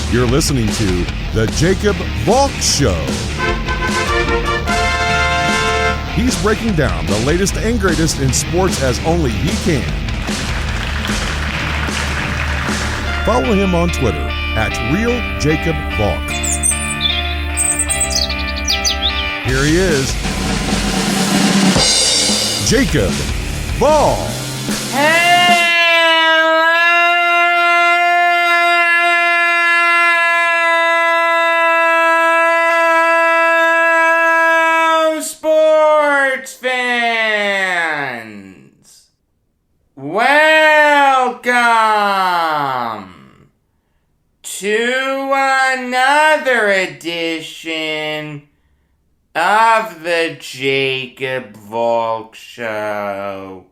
You're listening to The Jacob Valk Show. He's breaking down the latest and greatest in sports as only he can. Follow him on Twitter at RealJacobValk. Here he is, Jacob Valk. Hello, sports fans. Welcome to another edition of the Jacob Valk Show.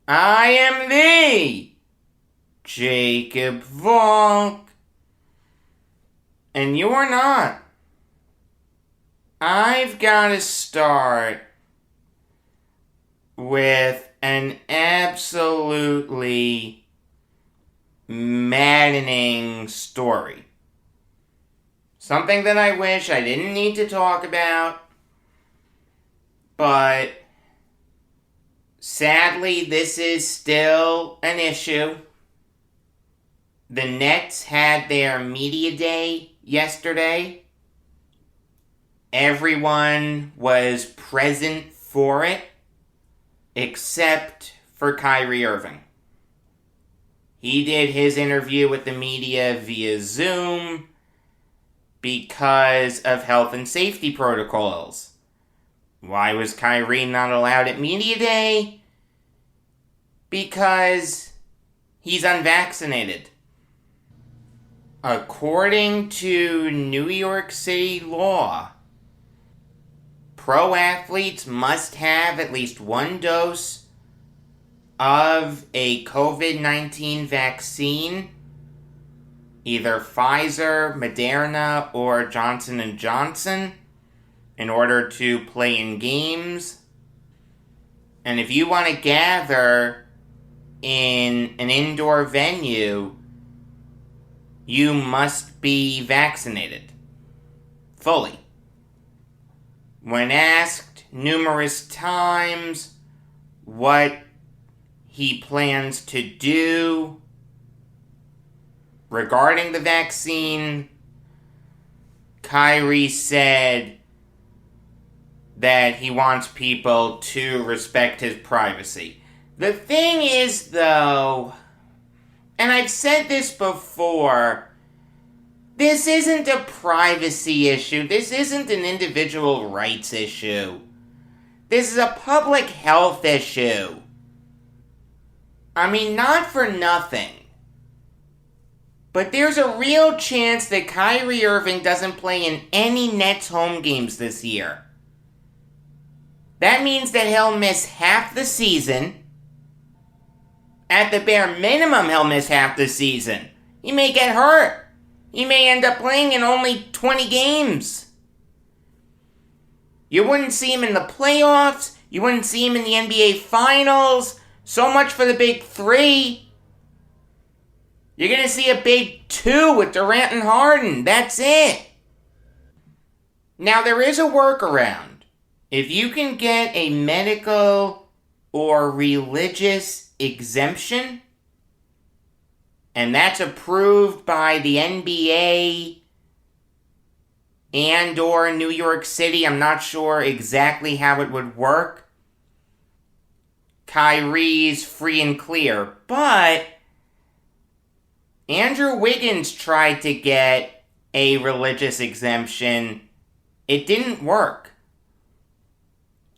I am the Jacob Valk, and you're not. I've got to start with an absolutely maddening story. Something that I wish I didn't need to talk about, but sadly this is still an issue. The Nets had their media day yesterday. Everyone was present for it, except for Kyrie Irving. He did his interview with the media via Zoom because of health and safety protocols. Why was Kyrie not allowed at media day? Because he's unvaccinated. According to New York City law, pro athletes must have at least one dose of a COVID-19 vaccine, either Pfizer, Moderna, or Johnson & Johnson, in order to play in games. And if you want to gather in an indoor venue, you must be vaccinated. Fully. When asked numerous times what he plans to do regarding the vaccine, Kyrie said that he wants people to respect his privacy. The thing is, though, and I've said this before, this isn't a privacy issue. This isn't an individual rights issue. This is a public health issue. I mean, not for nothing, but there's a real chance that Kyrie Irving doesn't play in any Nets home games this year. That means that he'll miss half the season. At the bare minimum, he'll miss half the season. He may get hurt. He may end up playing in only 20 games. You wouldn't see him in the playoffs. You wouldn't see him in the NBA Finals. So much for the big three. You're going to see a big two with Durant and Harden. That's it. Now, there is a workaround. If you can get a medical or religious exemption, and that's approved by the NBA and or New York City, I'm not sure exactly how it would work, Kyrie's free and clear. But Andrew Wiggins tried to get a religious exemption. It didn't work.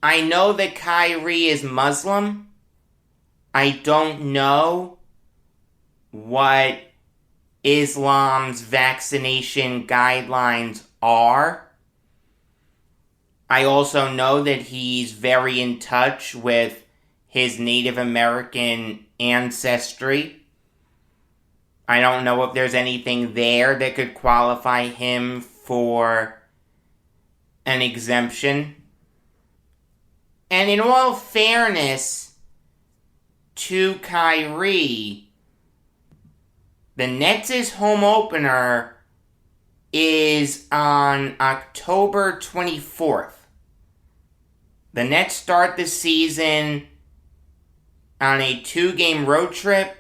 I know that Kyrie is Muslim. I don't know what Islam's vaccination guidelines are. I also know that he's very in touch with his Native American ancestry. I don't know if there's anything there that could qualify him for an exemption. And in all fairness to Kyrie, The Nets' home opener is on October 24th. The Nets start the season on a 2-game road trip.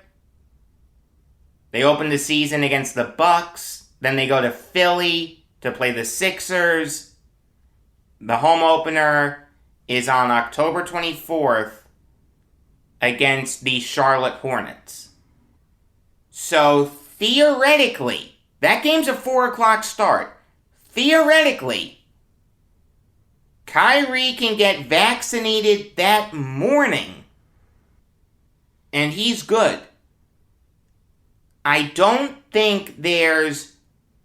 They open the season against the Bucks. Then they go to Philly to play the Sixers. The home opener is on October 24th against the Charlotte Hornets. So theoretically, that game's a 4 o'clock start. Theoretically, Kyrie can get vaccinated that morning, and he's good. I don't think there's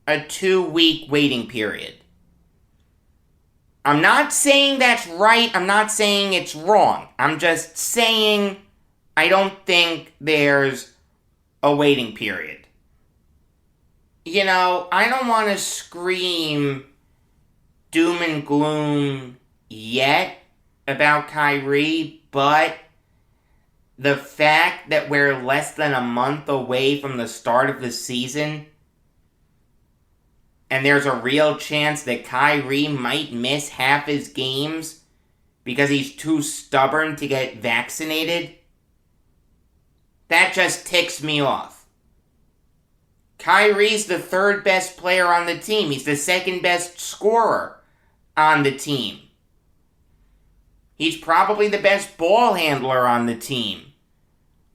a 2-week waiting period. I'm not saying that's right. I'm not saying it's wrong. I'm just saying I don't think there's a waiting period. You know, I don't want to scream doom and gloom yet about Kyrie, but the fact that we're less than a month away from the start of the season, and there's a real chance that Kyrie might miss half his games because he's too stubborn to get vaccinated, that just ticks me off. Kyrie's the 3rd best player on the team. He's the 2nd best scorer on the team. He's probably the best ball handler on the team.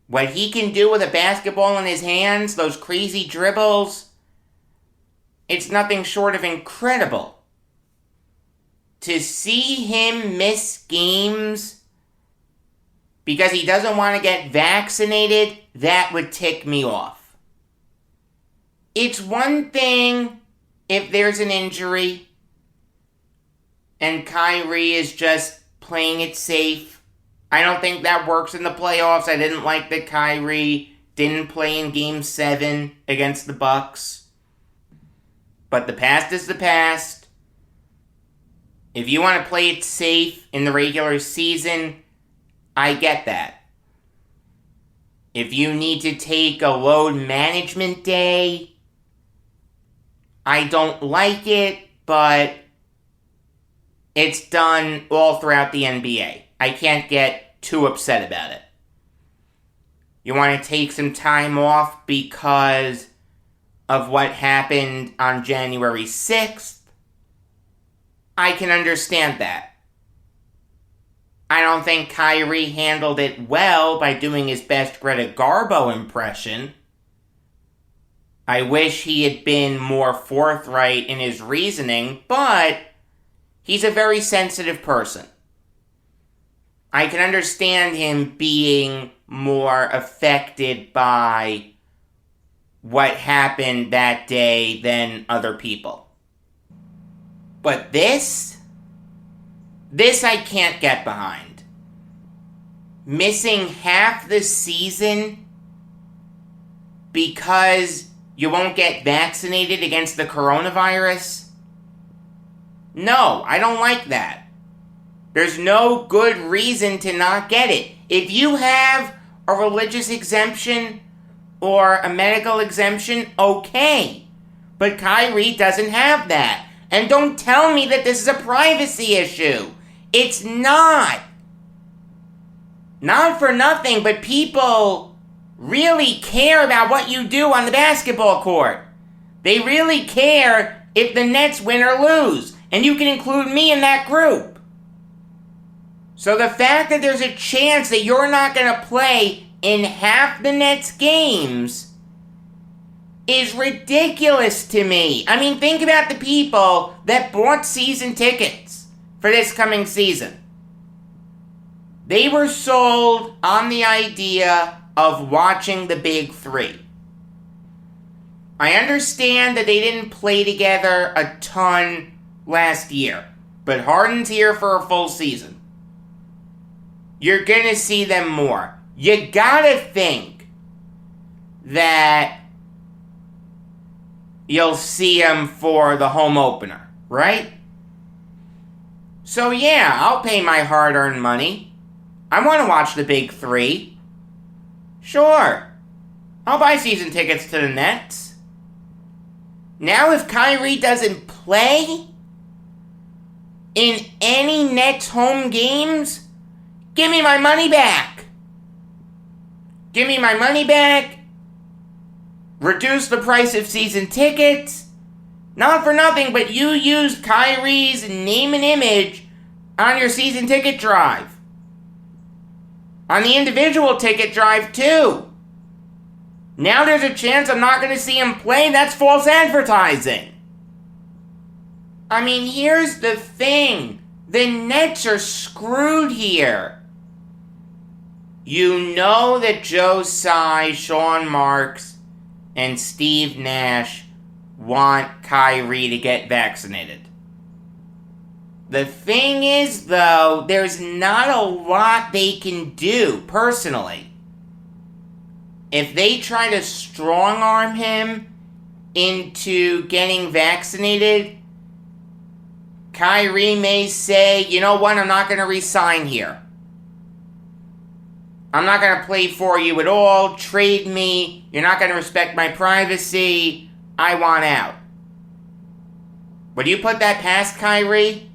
What he can do with a basketball in his hands, those crazy dribbles, it's nothing short of incredible. To see him miss games because he doesn't want to get vaccinated, that would tick me off. It's one thing if there's an injury and Kyrie is just playing it safe. I don't think that works in the playoffs. I didn't like that Kyrie didn't play in Game 7 against the Bucks. But the past is the past. If you want to play it safe in the regular season, I get that. If you need to take a load management day, I don't like it, but it's done all throughout the NBA. I can't get too upset about it. You want to take some time off because of what happened on January 6th? I can understand that. I don't think Kyrie handled it well by doing his best Greta Garbo impression. I wish he had been more forthright in his reasoning, but he's a very sensitive person. I can understand him being more affected by what happened that day than other people. But this I can't get behind. Missing half the season because you won't get vaccinated against the coronavirus? No, I don't like that. There's no good reason to not get it. If you have a religious exemption or a medical exemption, okay. But Kyrie doesn't have that. And don't tell me that this is a privacy issue. It's not. Not for nothing, but people really care about what you do on the basketball court. They really care if the Nets win or lose. And you can include me in that group. So the fact that there's a chance that you're not going to play in half the Nets games is ridiculous to me. I mean, think about the people that bought season tickets for this coming season. They were sold on the idea of watching the Big Three. I understand that they didn't play together a ton last year, but Harden's here for a full season. You're going to see them more. You gotta think that you'll see them for the home opener, right? So yeah, I'll pay my hard-earned money. I want to watch the Big Three. Sure. I'll buy season tickets to the Nets. Now if Kyrie doesn't play in any Nets home games, give me my money back. Give me my money back. Reduce the price of season tickets. Not for nothing, but you used Kyrie's name and image on your season ticket drive. On the individual ticket drive, too. Now there's a chance I'm not going to see him play. That's false advertising. I mean, here's the thing. The Nets are screwed here. You know that Joe Tsai, Sean Marks, and Steve Nash want Kyrie to get vaccinated. The thing is, though, there's not a lot they can do, personally. If they try to strong-arm him into getting vaccinated, Kyrie may say, you know what, I'm not going to re-sign here. I'm not going to play for you at all. Trade me. You're not going to respect my privacy. I want out. Would you put that past Kyrie?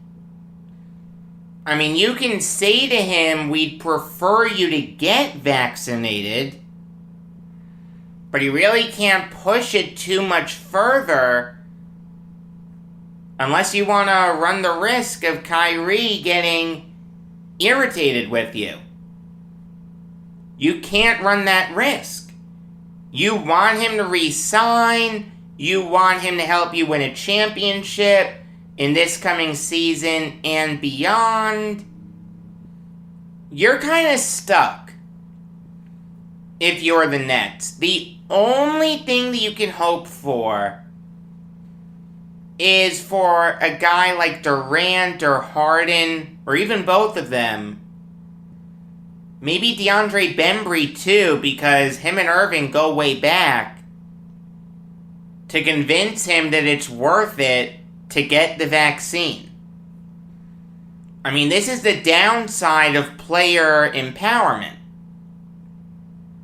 I mean, you can say to him, we'd prefer you to get vaccinated, but you really can't push it too much further unless you want to run the risk of Kyrie getting irritated with you. You can't run that risk. You want him to re-sign. You want him to help you win a championship in this coming season and beyond. You're kind of stuck if you're the Nets. The only thing that you can hope for is for a guy like Durant or Harden, or even both of them. Maybe DeAndre Bembry too, because him and Irving go way back, to convince him that it's worth it to get the vaccine. I mean, this is the downside of player empowerment.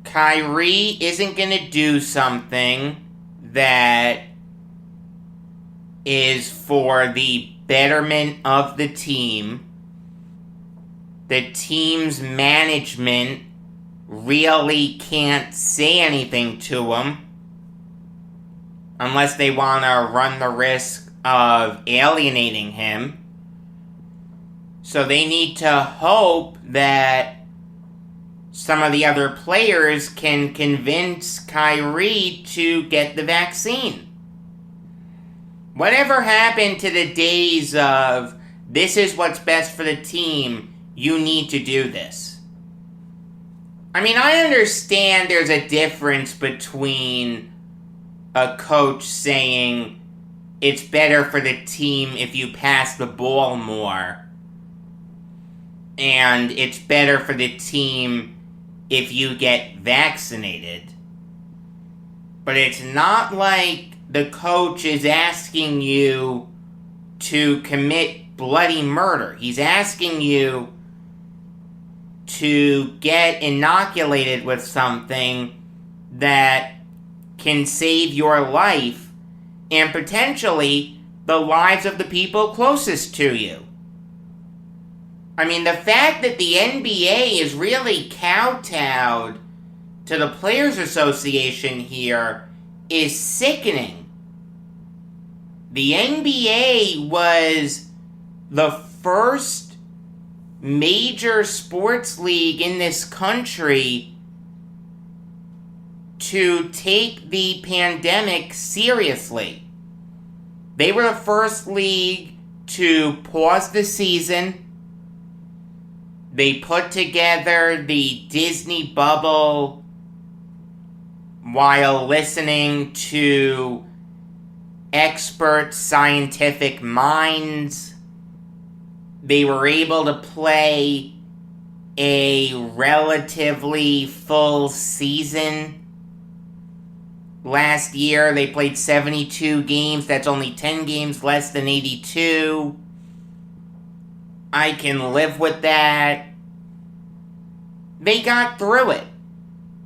Kyrie isn't going to do something that is for the betterment of the team. The team's management really can't say anything to him unless they want to run the risk of alienating him. So they need to hope that some of the other players can convince Kyrie to get the vaccine. Whatever happened to the days of, this is what's best for the team, you need to do this? I mean, I understand there's a difference between a coach saying it's better for the team if you pass the ball more, and it's better for the team if you get vaccinated. But it's not like the coach is asking you to commit bloody murder. He's asking you to get inoculated with something that can save your life and potentially the lives of the people closest to you. I mean, the fact that the NBA is really kowtowed to the Players Association here is sickening. The NBA was the first major sports league in this country to take the pandemic seriously. They were the first league to pause the season. They put together the Disney bubble while listening to expert scientific minds. They were able to play a relatively full season. Last year, they played 72 games. That's only 10 games less than 82. I can live with that. They got through it.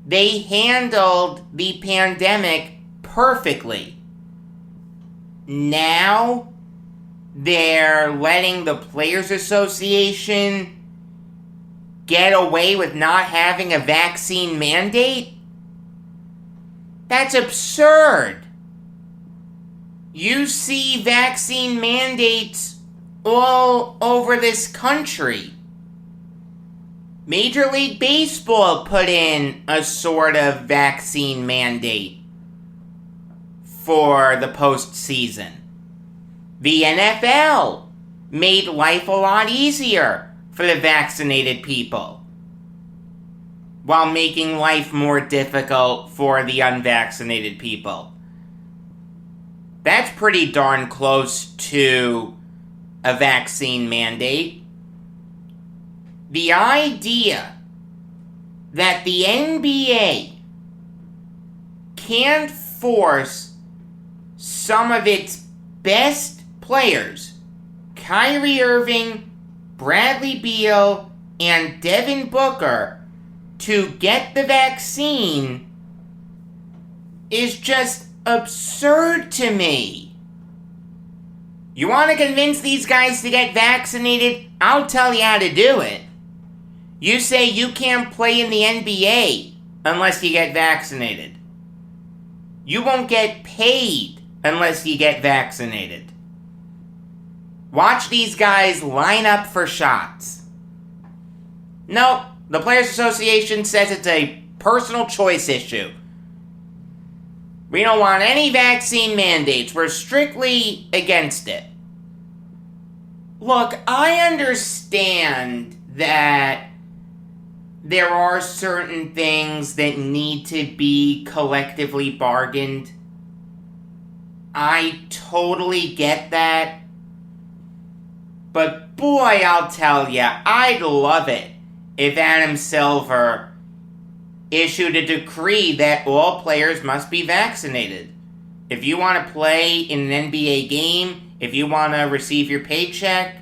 They handled the pandemic perfectly. Now, they're letting the Players Association get away with not having a vaccine mandate? That's absurd. You see vaccine mandates all over this country. Major League Baseball put in a sort of vaccine mandate for the postseason. The NFL made life a lot easier for the vaccinated people, while making life more difficult for the unvaccinated people. That's pretty darn close to a vaccine mandate. The idea that the NBA can't force some of its best players, Kyrie Irving, Bradley Beal, and Devin Booker, to get the vaccine is just absurd to me. You want to convince these guys to get vaccinated? I'll tell you how to do it. You say you can't play in the NBA unless you get vaccinated. You won't get paid unless you get vaccinated. Watch these guys line up for shots. Nope, the Players Association says it's a personal choice issue. We don't want any vaccine mandates. We're strictly against it. Look, I understand that there are certain things that need to be collectively bargained. I totally get that. But boy, I'll tell ya, I'd love it if Adam Silver issued a decree that all players must be vaccinated. If you want to play in an NBA game, if you want to receive your paycheck,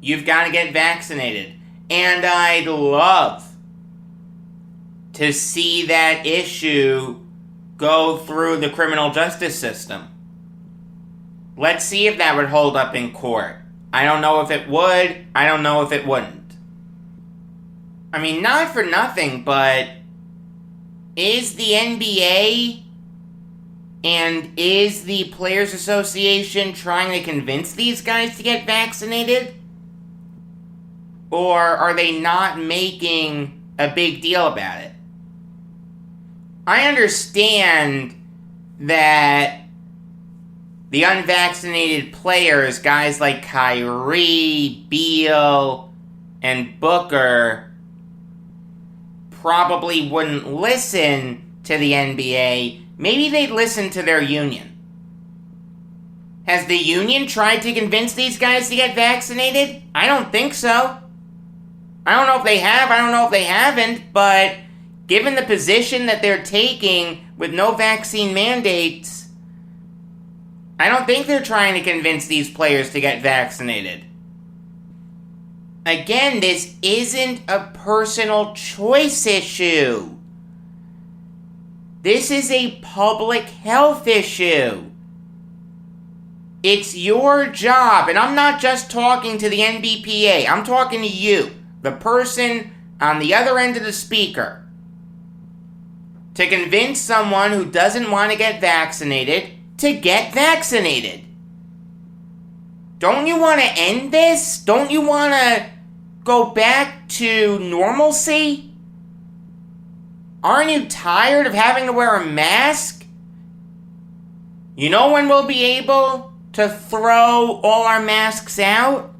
you've got to get vaccinated. And I'd love to see that issue go through the criminal justice system. Let's see if that would hold up in court. I don't know if it would. I don't know if it wouldn't. I mean, not for nothing, but is the NBA and is the Players Association trying to convince these guys to get vaccinated? Or are they not making a big deal about it? I understand that the unvaccinated players, guys like Kyrie, Beal, and Booker, probably wouldn't listen to the NBA. Maybe they'd listen to their union. Has the union tried to convince these guys to get vaccinated? I don't think so. I don't know if they have, I don't know if they haven't, but given the position that they're taking with no vaccine mandates, I don't think they're trying to convince these players to get vaccinated. Again, this isn't a personal choice issue. This is a public health issue. It's your job, and I'm not just talking to the NBPA, I'm talking to you, the person on the other end of the speaker, to convince someone who doesn't want to get vaccinated to get vaccinated. Don't you want to end this? Don't you want to go back to normalcy? Aren't you tired of having to wear a mask? You know when we'll be able to throw all our masks out?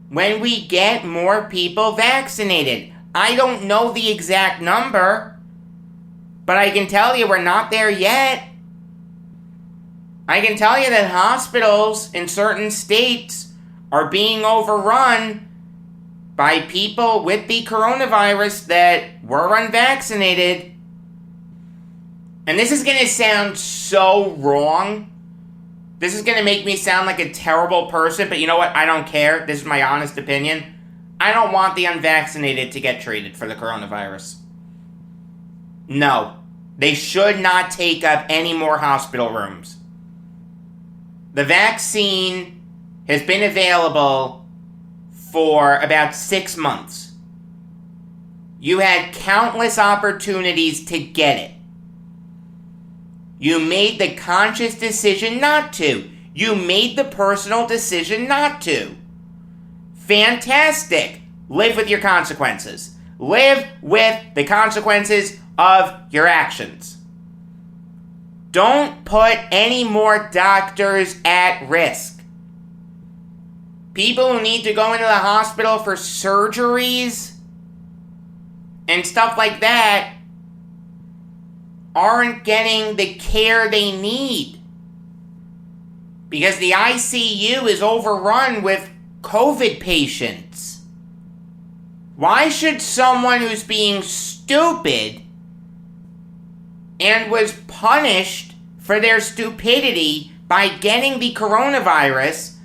When we get more people vaccinated. I don't know the exact number, but I can tell you we're not there yet. I can tell you that hospitals in certain states are being overrun by people with the coronavirus that were unvaccinated. And this is going to sound so wrong. This is going to make me sound like a terrible person, but you know what? I don't care. This is my honest opinion. I don't want the unvaccinated to get treated for the coronavirus. No. They should not take up any more hospital rooms. The vaccine has been available for about 6 months. You had countless opportunities to get it. You made the conscious decision not to. You made the personal decision not to. Fantastic. Live with your consequences. Live with the consequences of your actions. Don't put any more doctors at risk. People who need to go into the hospital for surgeries and stuff like that aren't getting the care they need because the ICU is overrun with COVID patients. Why should someone who's being stupid and was punished for their stupidity by getting the coronavirus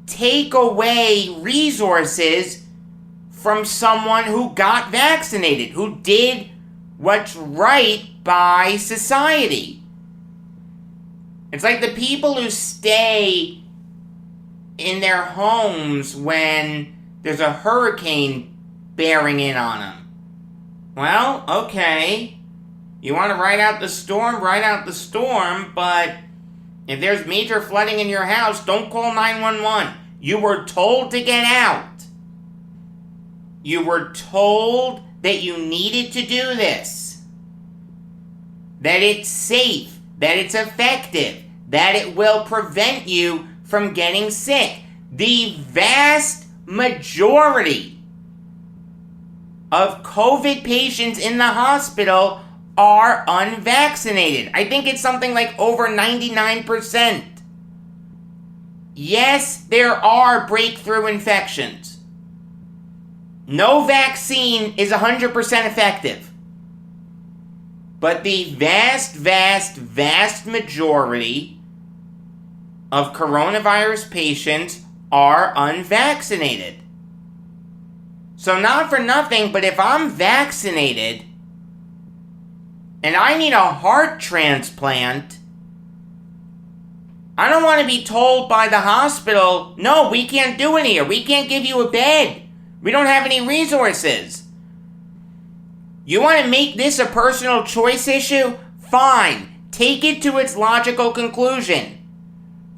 take away resources from someone who got vaccinated, who did what's right by society? It's like the people who stay in their homes when there's a hurricane bearing in on them. Well, okay. You want to ride out the storm, but if there's major flooding in your house, don't call 911. You were told to get out. You were told that you needed to do this. That it's safe, that it's effective, that it will prevent you from getting sick. The vast majority of COVID patients in the hospital are unvaccinated. I think it's something like over 99%. Yes, there are breakthrough infections. No vaccine is 100% effective. But the vast, vast, vast majority of coronavirus patients are unvaccinated. So not for nothing, but if I'm vaccinated and I need a heart transplant, I don't want to be told by the hospital, no, we can't do it here. We can't give you a bed. We don't have any resources. You want to make this a personal choice issue? Fine. Take it to its logical conclusion.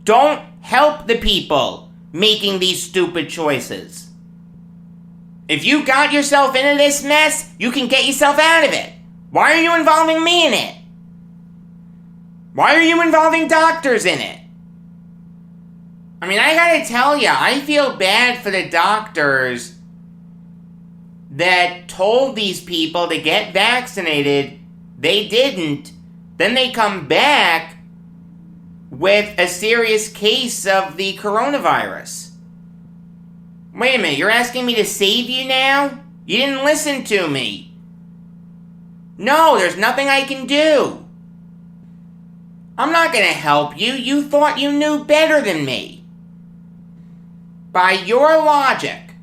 Don't help the people making these stupid choices. If you got yourself into this mess, you can get yourself out of it. Why are you involving me in it? Why are you involving doctors in it? I mean, I gotta tell you, I feel bad for the doctors that told these people to get vaccinated. They didn't. Then they come back with a serious case of the coronavirus. Wait a minute, you're asking me to save you now? You didn't listen to me. No, there's nothing I can do. I'm not gonna help you. You thought you knew better than me. By your logic,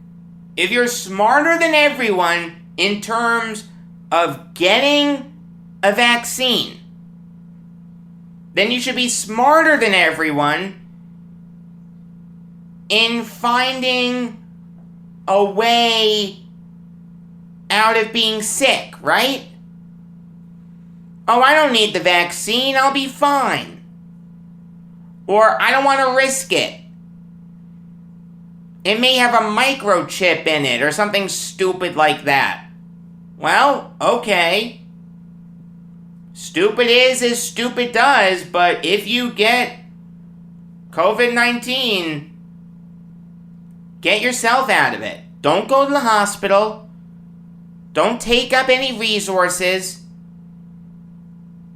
if you're smarter than everyone in terms of getting a vaccine, then you should be smarter than everyone in finding a way out of being sick, right? Oh, I don't need the vaccine, I'll be fine. Or, I don't want to risk it. It may have a microchip in it, or something stupid like that. Well, okay. Stupid is as stupid does, but if you get COVID-19, get yourself out of it. Don't go to the hospital. Don't take up any resources.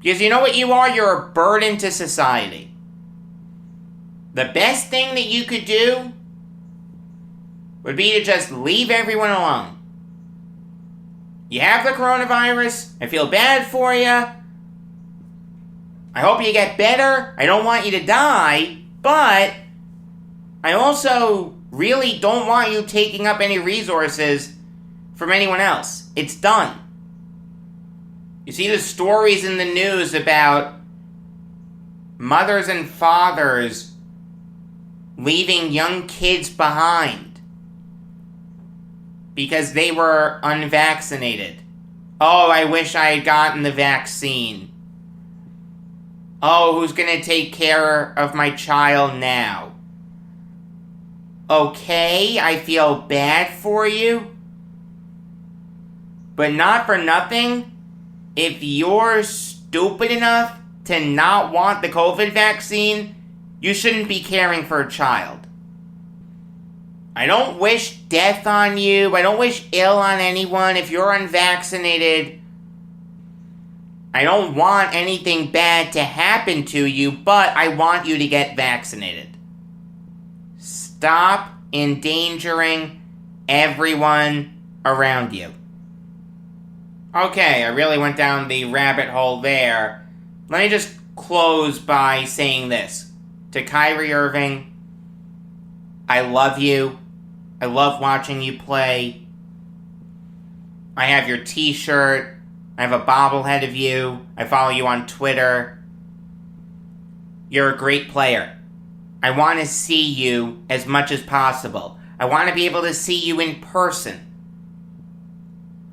Because you know what you are? You're a burden to society. The best thing that you could do would be to just leave everyone alone. You have the coronavirus. I feel bad for you. I hope you get better. I don't want you to die. But I also really don't want you taking up any resources from anyone else. It's done. You see the stories in the news about mothers and fathers leaving young kids behind because they were unvaccinated. Oh, I wish I had gotten the vaccine. Oh, who's going to take care of my child now? Okay, I feel bad for you. But not for nothing, if you're stupid enough to not want the COVID vaccine, you shouldn't be caring for a child. I don't wish death on you. I don't wish ill on anyone. If you're unvaccinated, I don't want anything bad to happen to you, but I want you to get vaccinated. Stop endangering everyone around you. Okay, I really went down the rabbit hole there. Let me just close by saying this. To Kyrie Irving, I love you. I love watching you play. I have your t-shirt. I have a bobblehead of you. I follow you on Twitter. You're a great player. I want to see you as much as possible. I want to be able to see you in person.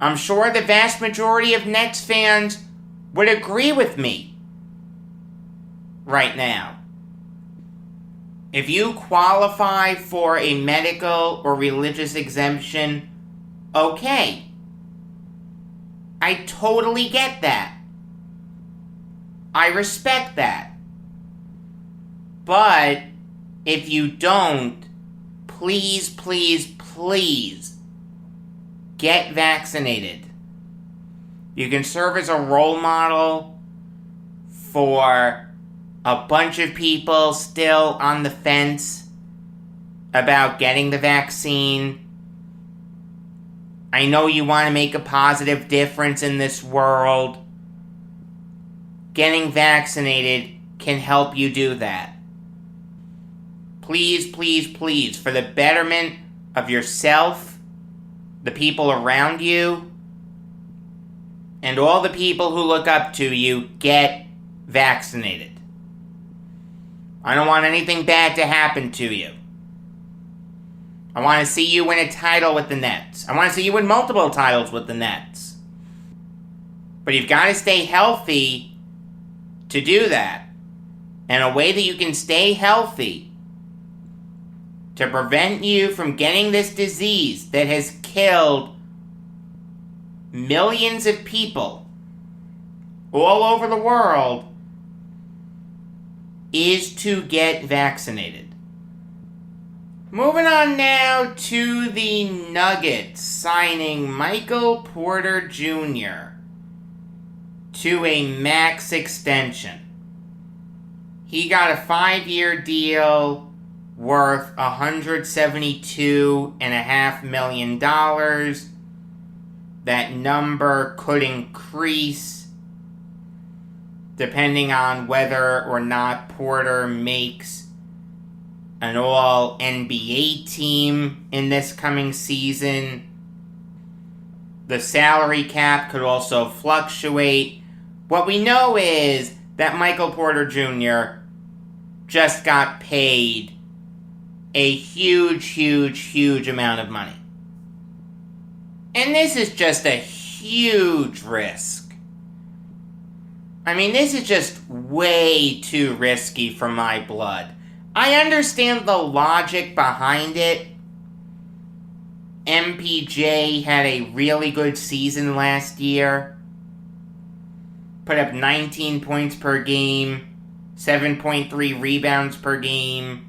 I'm sure the vast majority of Nets fans would agree with me right now. If you qualify for a medical or religious exemption, okay. I totally get that. I respect that. But if you don't, please, please, please get vaccinated. You can serve as a role model for a bunch of people still on the fence about getting the vaccine. I know you want to make a positive difference in this world. Getting vaccinated can help you do that. Please, please, please, for the betterment of yourself, the people around you, and all the people who look up to you, get vaccinated. I don't want anything bad to happen to you. I want to see you win a title with the Nets. I want to see you win multiple titles with the Nets. But you've got to stay healthy to do that. And a way that you can stay healthy to prevent you from getting this disease that has killed millions of people all over the world is to get vaccinated. Moving on now to the Nuggets signing Michael Porter Jr. to a max extension. He got a 5-year deal worth $172.5 million. That number could increase depending on whether or not Porter makes an all-NBA team in this coming season. The salary cap could also fluctuate. What we know is that Michael Porter Jr. just got paid a huge, huge, huge amount of money. And this is just a huge risk. I mean, this is just way too risky for my blood. I understand the logic behind it. MPJ had a really good season last year. Put up 19 points per game, 7.3 rebounds per game.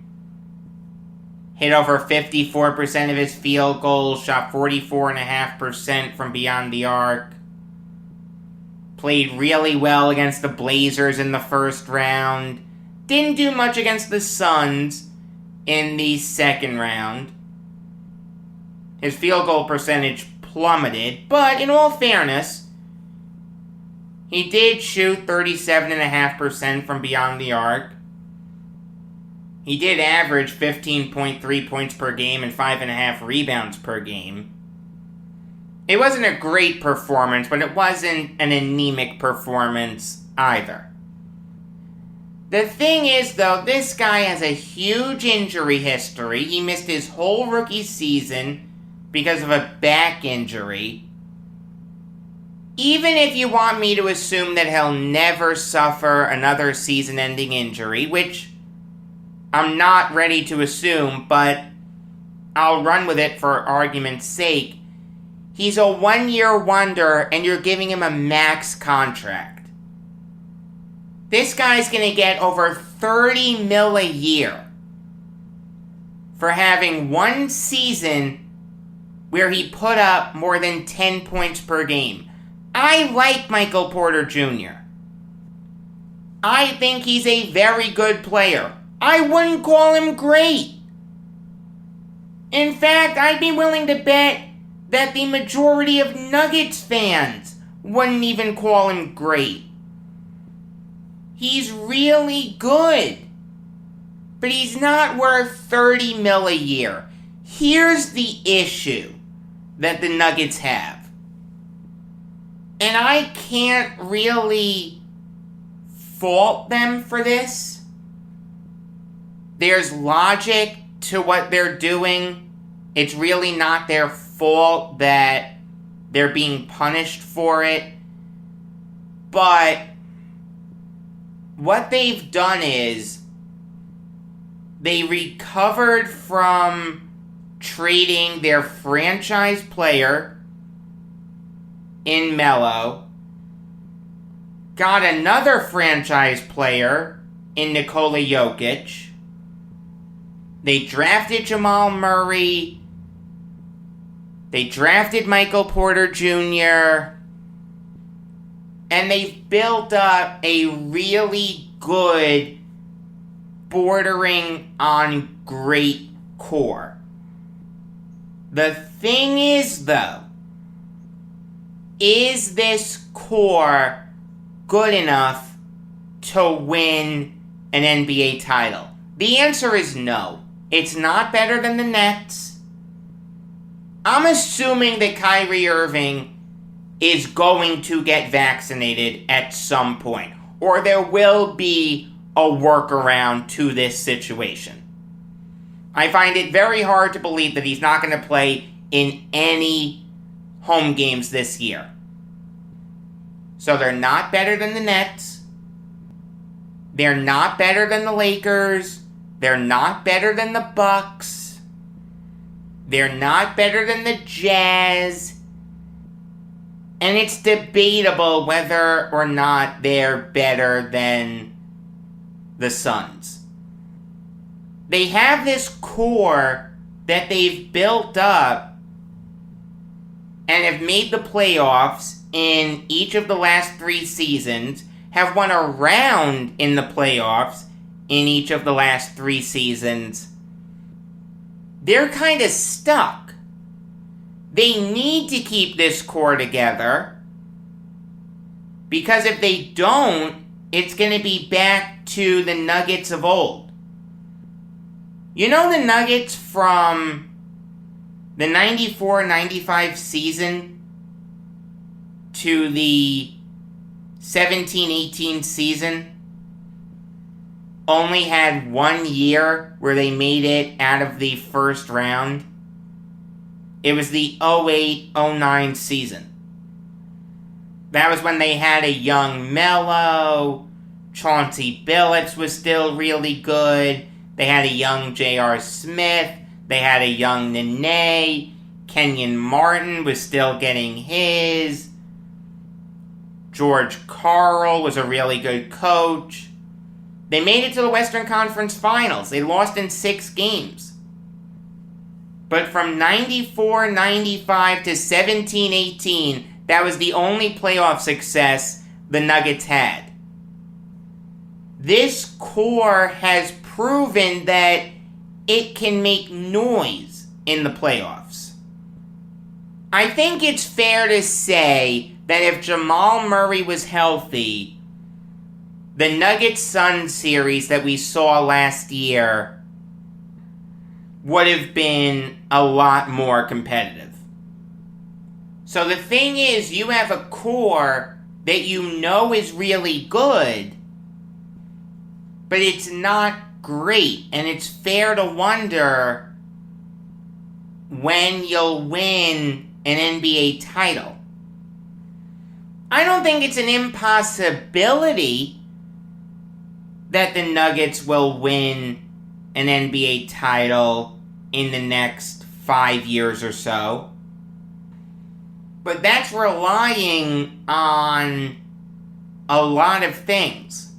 Hit over 54% of his field goals, shot 44.5% from beyond the arc. Played really well against the Blazers in the first round. Didn't do much against the Suns in the second round. His field goal percentage plummeted, but in all fairness, he did shoot 37.5% from beyond the arc. He did average 15.3 points per game and 5.5 rebounds per game. It wasn't a great performance, but it wasn't an anemic performance either. The thing is, though, this guy has a huge injury history. He missed his whole rookie season because of a back injury. Even if you want me to assume that he'll never suffer another season-ending injury, which I'm not ready to assume, but I'll run with it for argument's sake. He's a one-year wonder, and you're giving him a max contract. This guy's going to get over $30 million a year for having one season where he put up more than 10 points per game. I like Michael Porter Jr. I think he's a very good player. I wouldn't call him great. In fact, I'd be willing to bet that the majority of Nuggets fans wouldn't even call him great. He's really good. But he's not worth $30 million a year. Here's the issue that the Nuggets have. And I can't really fault them for this. There's logic to what they're doing. It's really not their fault that they're being punished for it. But what they've done is they recovered from trading their franchise player in Melo, got another franchise player in Nikola Jokic. They drafted Jamal Murray. They drafted Michael Porter Jr. And they've built up a really good, bordering on great core. The thing is, though, is this core good enough to win an NBA title? The answer is no. It's not better than the Nets. I'm assuming that Kyrie Irving is going to get vaccinated at some point, or there will be a workaround to this situation. I find it very hard to believe that he's not going to play in any home games this year. So they're not better than the Nets. They're not better than the Lakers. They're not better than the Bucks. They're not better than the Jazz. And it's debatable whether or not they're better than the Suns. They have this core that they've built up and have made the playoffs in each of the last 3 seasons, have won a round in the playoffs in each of the last 3 seasons. They're kind of stuck. They need to keep this core together, because if they don't, it's going to be back to the Nuggets of old. You know the Nuggets from the 94-95 season to the 17-18 season only had 1 year where they made it out of the first round? It was the 08-09 season. That was when they had a young Melo. Chauncey Billups was still really good. They had a young J.R. Smith. They had a young Nene. Kenyon Martin was still getting his. George Karl was a really good coach. They made it to the Western Conference Finals. They lost in 6 games. But from 94-95 to 17-18, that was the only playoff success the Nuggets had. This core has proven that it can make noise in the playoffs. I think it's fair to say that if Jamal Murray was healthy, the Nuggets-Suns series that we saw last year would have been a lot more competitive. So the thing is, you have a core that you know is really good, but it's not great, and it's fair to wonder when you'll win an NBA title. I don't think it's an impossibility that the Nuggets will win an NBA title in the next 5 years or so. But that's relying on a lot of things.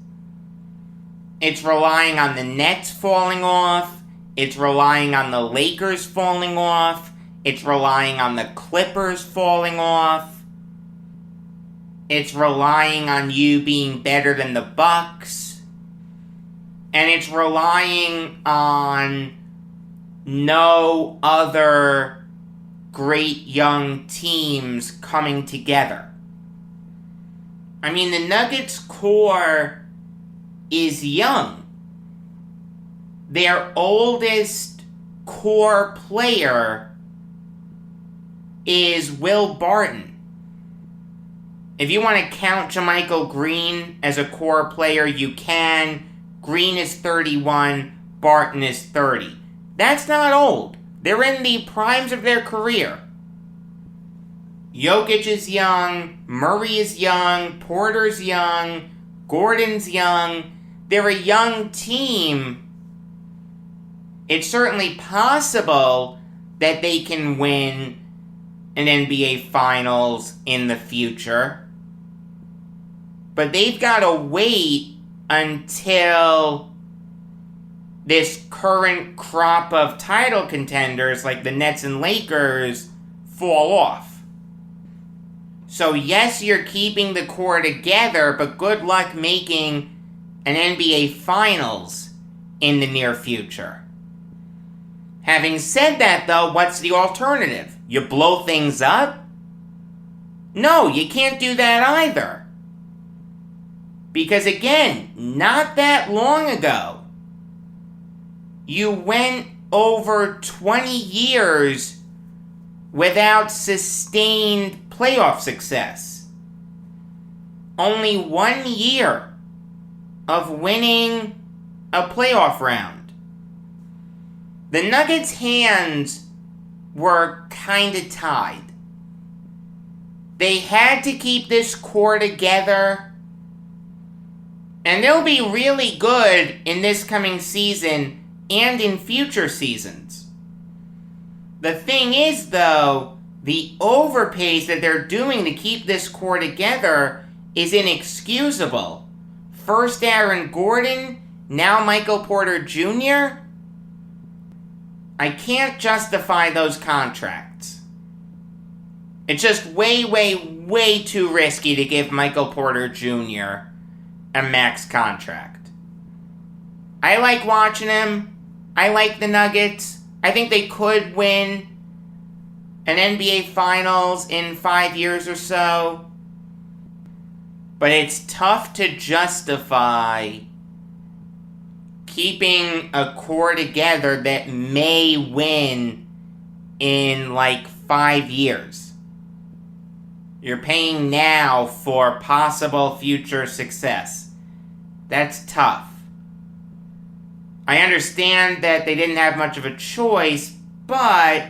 It's relying on the Nets falling off. It's relying on the Lakers falling off. It's relying on the Clippers falling off. It's relying on you being better than the Bucks. And it's relying on no other great young teams coming together. I mean, the Nuggets core is young. Their oldest core player is Will Barton. If you want to count JaMychal Green as a core player, you can. Green is 31, Barton is 30. That's not old. They're in the primes of their career. Jokic is young, Murray is young, Porter's young, Gordon's young. They're a young team. It's certainly possible that they can win an NBA Finals in the future. But they've got to wait until this current crop of title contenders like the Nets and Lakers fall off. So yes, you're keeping the core together, but good luck making an NBA Finals in the near future. Having said that, though, what's the alternative? You blow things up? No, you can't do that either. Because again, not that long ago, you went over 20 years without sustained playoff success. Only 1 year of winning a playoff round. The Nuggets' hands were kind of tied. They had to keep this core together, and they'll be really good in this coming season and in future seasons. The thing is, though, the overpays that they're doing to keep this core together is inexcusable. First Aaron Gordon, now Michael Porter Jr. I can't justify those contracts. It's just way, way, way too risky to give Michael Porter Jr. a max contract. I like watching him. I like the Nuggets. I think they could win an NBA Finals in 5 years or so. But it's tough to justify keeping a core together that may win in like 5 years. You're paying now for possible future success. That's tough. I understand that they didn't have much of a choice, but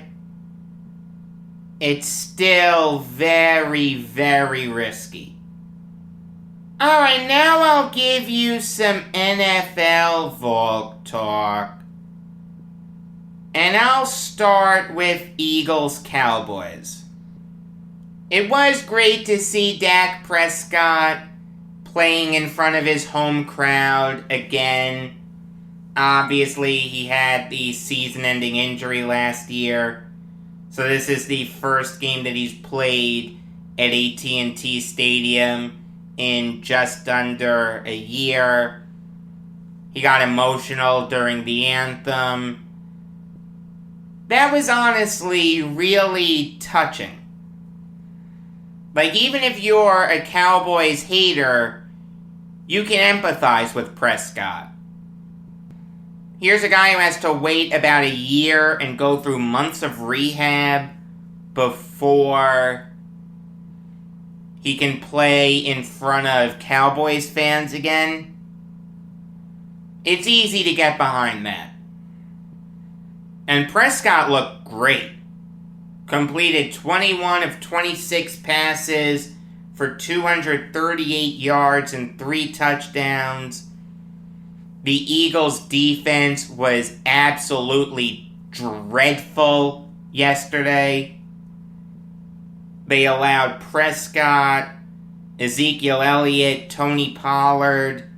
it's still very, very risky. Alright, now I'll give you some NFL Valk talk. And I'll start with Eagles-Cowboys. It was great to see Dak Prescott playing in front of his home crowd again. Obviously, he had the season-ending injury last year. So this is the first game that he's played at AT&T Stadium in just under a year. He got emotional during the anthem. That was honestly really touching. Like, even if you're a Cowboys hater, you can empathize with Prescott. Here's a guy who has to wait about a year and go through months of rehab before he can play in front of Cowboys fans again. It's easy to get behind that. And Prescott looked great. Completed 21 of 26 passes for 238 yards and 3 touchdowns. The Eagles' defense was absolutely dreadful yesterday. They allowed Prescott, Ezekiel Elliott, Tony Pollard,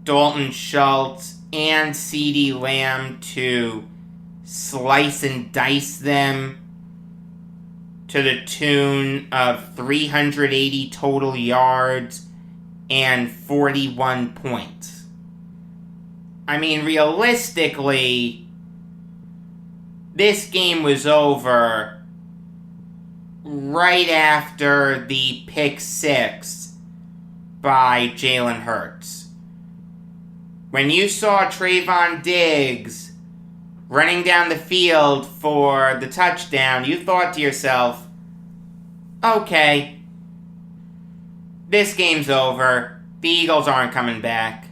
Dalton Schultz, and CeeDee Lamb to slice and dice them to the tune of 380 total yards and 41 points. I mean, realistically, this game was over right after the pick 6 by Jalen Hurts. When you saw Trayvon Diggs running down the field for the touchdown, you thought to yourself, okay, this game's over. The Eagles aren't coming back.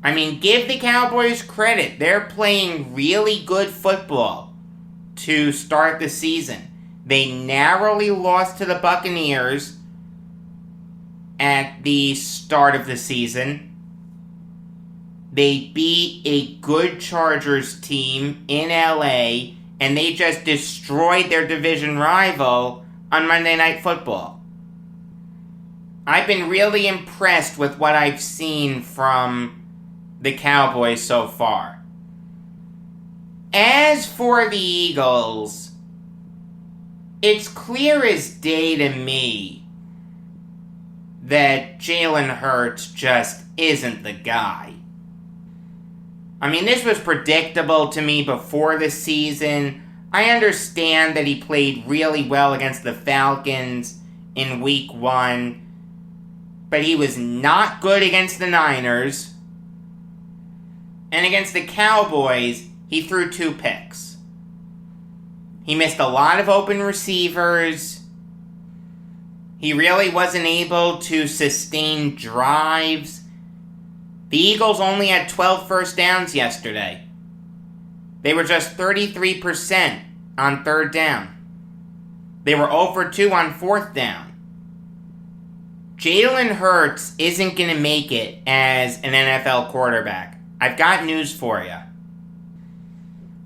I mean, give the Cowboys credit. They're playing really good football to start the season. They narrowly lost to the Buccaneers at the start of the season. They beat a good Chargers team in LA, and they just destroyed their division rival on Monday Night Football. I've been really impressed with what I've seen from the Cowboys so far. As for the Eagles, it's clear as day to me that Jalen Hurts just isn't the guy. I mean, this was predictable to me before the season. I understand that he played really well against the Falcons in Week 1, but he was not good against the Niners. And against the Cowboys, he threw 2 picks. He missed a lot of open receivers. He really wasn't able to sustain drives. The Eagles only had 12 first downs yesterday. They were just 33% on 3rd down. They were 0 for 2 on 4th down. Jalen Hurts isn't going to make it as an NFL quarterback. I've got news for you.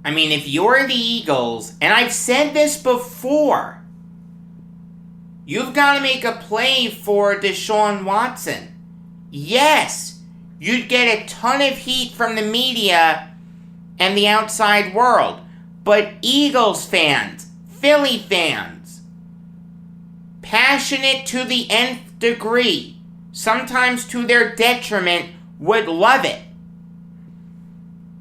I mean, if you're the Eagles, and I've said this before, you've got to make a play for Deshaun Watson. Yes, you'd get a ton of heat from the media and the outside world, but Eagles fans, Philly fans, passionate to the nth degree, sometimes to their detriment, would love it.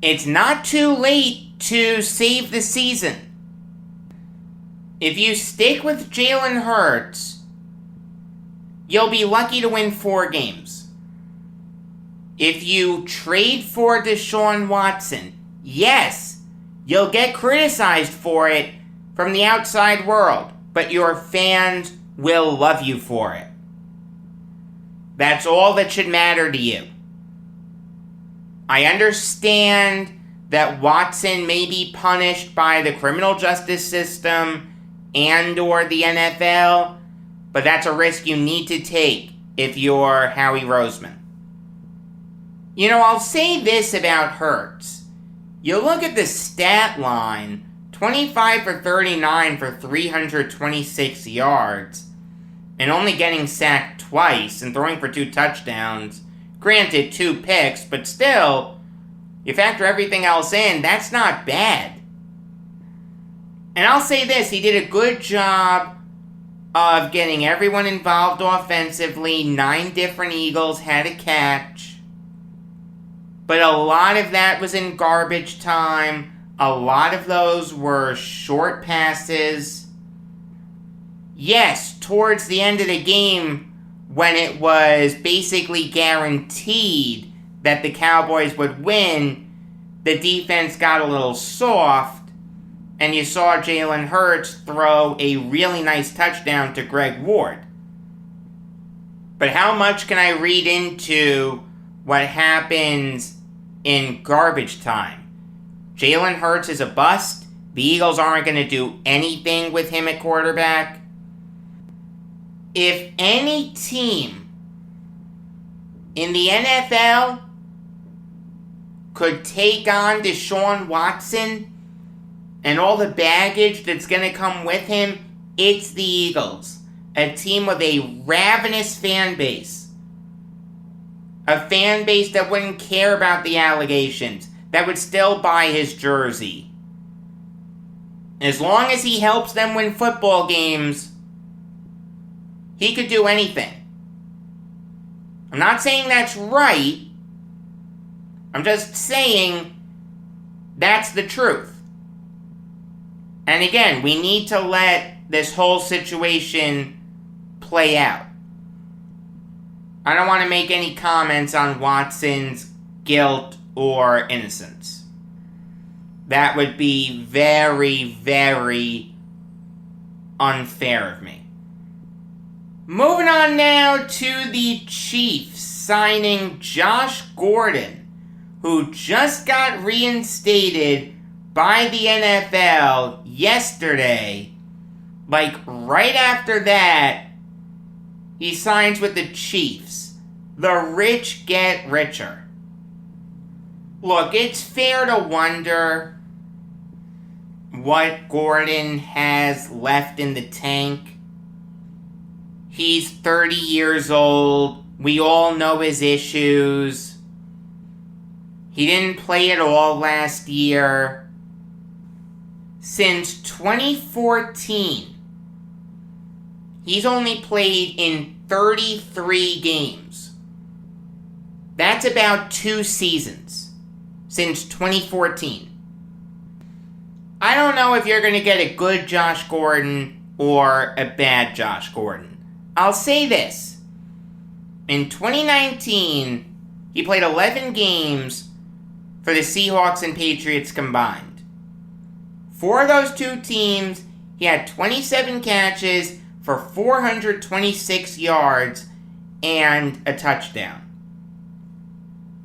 It's not too late to save the season. If you stick with Jalen Hurts, you'll be lucky to win 4 games. If you trade for Deshaun Watson, yes, you'll get criticized for it from the outside world, but your fans will love you for it. That's all that should matter to you. I understand that Watson may be punished by the criminal justice system and or the NFL, but that's a risk you need to take if you're Howie Roseman. You know, I'll say this about Hurts. You look at the stat line, 25 for 39 for 326 yards, and only getting sacked twice and throwing for 2 touchdowns. Granted, 2 picks, but still, you factor everything else in, that's not bad. And I'll say this, he did a good job of getting everyone involved offensively. 9 different Eagles had a catch. But a lot of that was in garbage time. A lot of those were short passes. Yes, towards the end of the game, when it was basically guaranteed that the Cowboys would win, the defense got a little soft, and you saw Jalen Hurts throw a really nice touchdown to Greg Ward. But how much can I read into what happens in garbage time? Jalen Hurts is a bust. The Eagles aren't going to do anything with him at quarterback. If any team in the NFL could take on Deshaun Watson and all the baggage that's going to come with him, it's the Eagles. A team with a ravenous fan base. A fan base that wouldn't care about the allegations, that would still buy his jersey. As long as he helps them win football games, he could do anything. I'm not saying that's right. I'm just saying that's the truth. And again, we need to let this whole situation play out. I don't want to make any comments on Watson's guilt or innocence. That would be very, very unfair of me. Moving on now to the Chiefs signing Josh Gordon, who just got reinstated by the NFL yesterday. Like right after that, he signs with the Chiefs. The rich get richer. Look, it's fair to wonder what Gordon has left in the tank. He's 30 years old. We all know his issues. He didn't play at all last year. Since 2014, he's only played in 33 games. That's about 2 seasons since 2014. I don't know if you're going to get a good Josh Gordon or a bad Josh Gordon. I'll say this. In 2019, he played 11 games for the Seahawks and Patriots combined. For those 2 teams, he had 27 catches for 426 yards and a touchdown.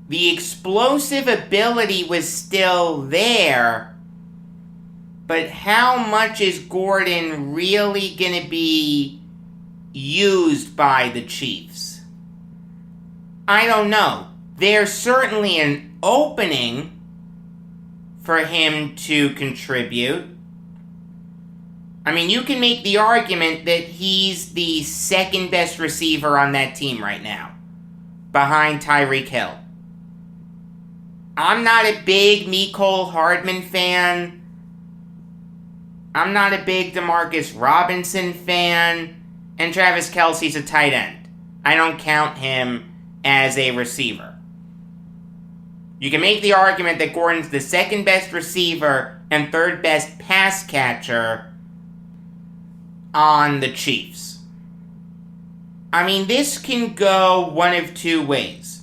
The explosive ability was still there, but how much is Gordon really going to be used by the Chiefs? I don't know. There's certainly an opening for him to contribute. I mean, you can make the argument that he's the second best receiver on that team right now, behind Tyreek Hill. I'm not a big Mecole Hardman fan. I'm not a big Demarcus Robinson fan. And Travis Kelce's a tight end. I don't count him as a receiver. You can make the argument that Gordon's the second best receiver and third best pass catcher on the Chiefs. I mean, this can go one of 2 ways.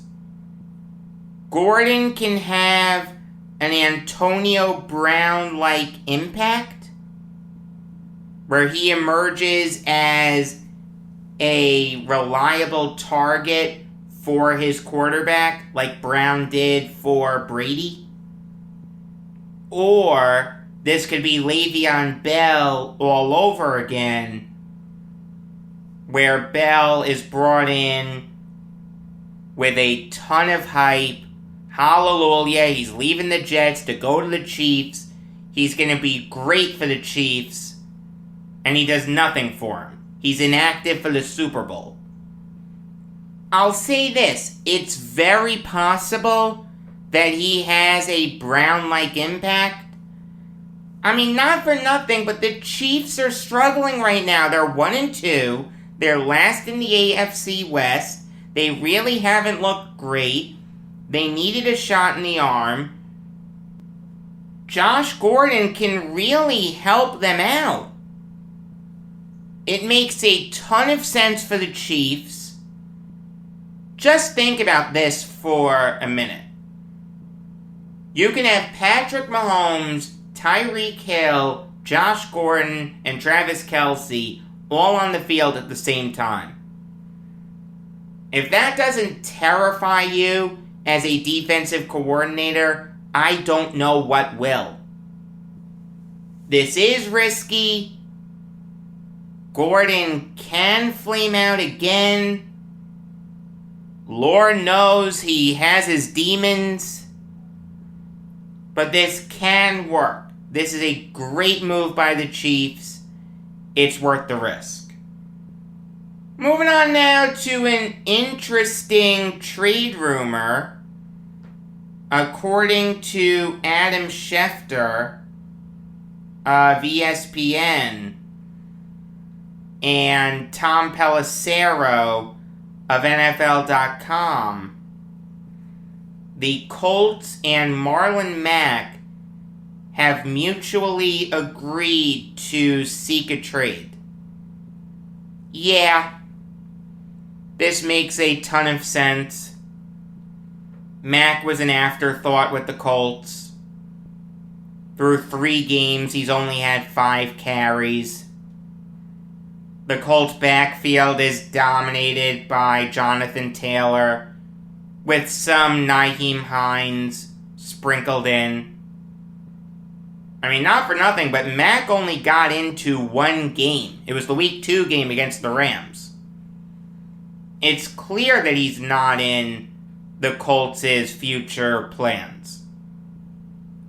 Gordon can have an Antonio Brown-like impact, where he emerges as a reliable target for his quarterback, like Brown did for Brady. Or this could be Le'Veon Bell all over again, where Bell is brought in with a ton of hype. Hallelujah, he's leaving the Jets to go to the Chiefs. He's going to be great for the Chiefs. And he does nothing for him. He's inactive for the Super Bowl. I'll say this. It's very possible that he has a Brown-like impact. I mean, not for nothing, but the Chiefs are struggling right now. They're 1-2. They're last in the AFC West. They really haven't looked great. They needed a shot in the arm. Josh Gordon can really help them out. It makes a ton of sense for the Chiefs. Just think about this for a minute. You can have Patrick Mahomes, Tyreek Hill, Josh Gordon, and Travis Kelce all on the field at the same time. If that doesn't terrify you as a defensive coordinator, I don't know what will. This is risky. Gordon can flame out again. Lord knows he has his demons. But this can work. This is a great move by the Chiefs. It's worth the risk. Moving on now to an interesting trade rumor. According to Adam Schefter of ESPN and Tom Pelissero of NFL.com, the Colts and Marlon Mack have mutually agreed to seek a trade. Yeah, this makes a ton of sense. Mack was an afterthought with the Colts. Through 3 games, he's only had 5 carries. The Colts backfield is dominated by Jonathan Taylor, with some Nyheim Hines sprinkled in. I mean, not for nothing, but Mack only got into 1 game. It was the Week 2 game against the Rams. It's clear that he's not in the Colts' future plans.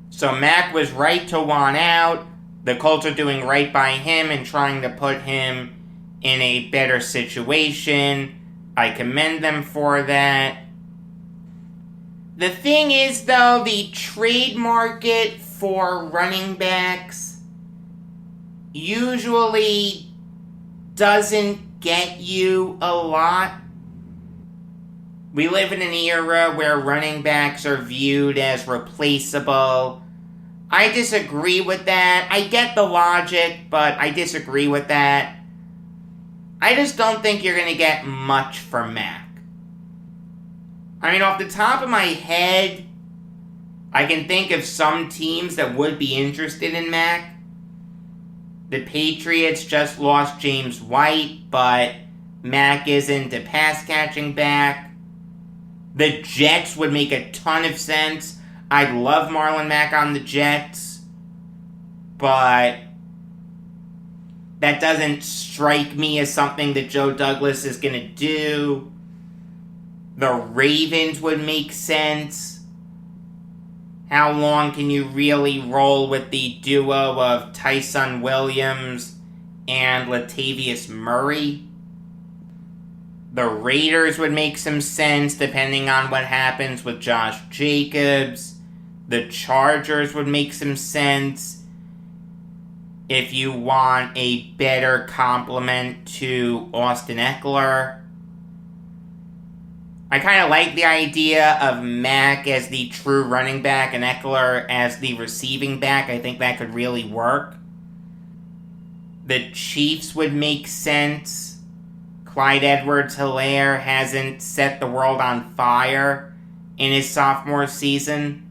So Mack was right to want out. The Colts are doing right by him and trying to put him in a better situation. I commend them for that. The thing is, though, the trade market for running backs usually doesn't get you a lot. We live in an era where running backs are viewed as replaceable. I disagree with that. I get the logic, but I disagree with that. I just don't think you're going to get much for Mack. I mean, off the top of my head, I can think of some teams that would be interested in Mack. The Patriots just lost James White, but Mack isn't a pass-catching back. The Jets would make a ton of sense. I'd love Marlon Mack on the Jets, but that doesn't strike me as something that Joe Douglas is going to do. The Ravens would make sense. How long can you really roll with the duo of Tyson Williams and Latavius Murray? The Raiders would make some sense depending on what happens with Josh Jacobs. The Chargers would make some sense if you want a better complement to Austin Eckler. I kind of like the idea of Mack as the true running back and Eckler as the receiving back. I think that could really work. The Chiefs would make sense. Clyde Edwards-Helaire hasn't set the world on fire in his sophomore season.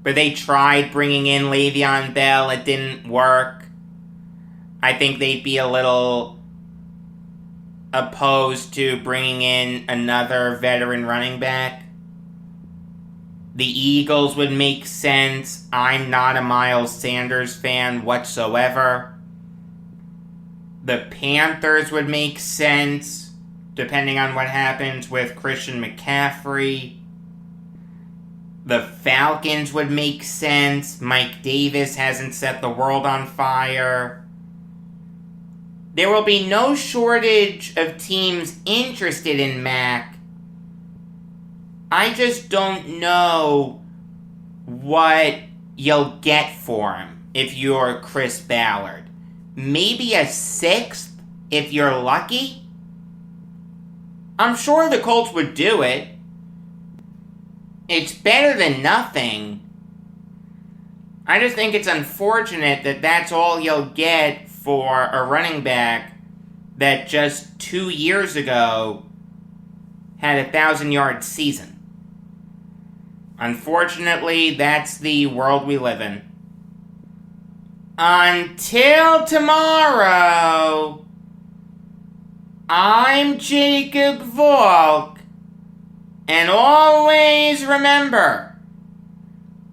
But they tried bringing in Le'Veon Bell. It didn't work. I think they'd be a little opposed to bringing in another veteran running back. The Eagles would make sense. I'm not a Miles Sanders fan whatsoever. The Panthers would make sense, depending on what happens with Christian McCaffrey. The Falcons would make sense. Mike Davis hasn't set the world on fire. There will be no shortage of teams interested in Mack. I just don't know what you'll get for him if you're Chris Ballard. Maybe a 6th if you're lucky? I'm sure the Colts would do it. It's better than nothing. I just think it's unfortunate that that's all you'll get for a running back that just 2 years ago had a 1,000-yard season. Unfortunately, that's the world we live in. Until tomorrow, I'm Jacob Valk, and always remember,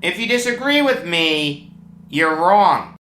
if you disagree with me, you're wrong.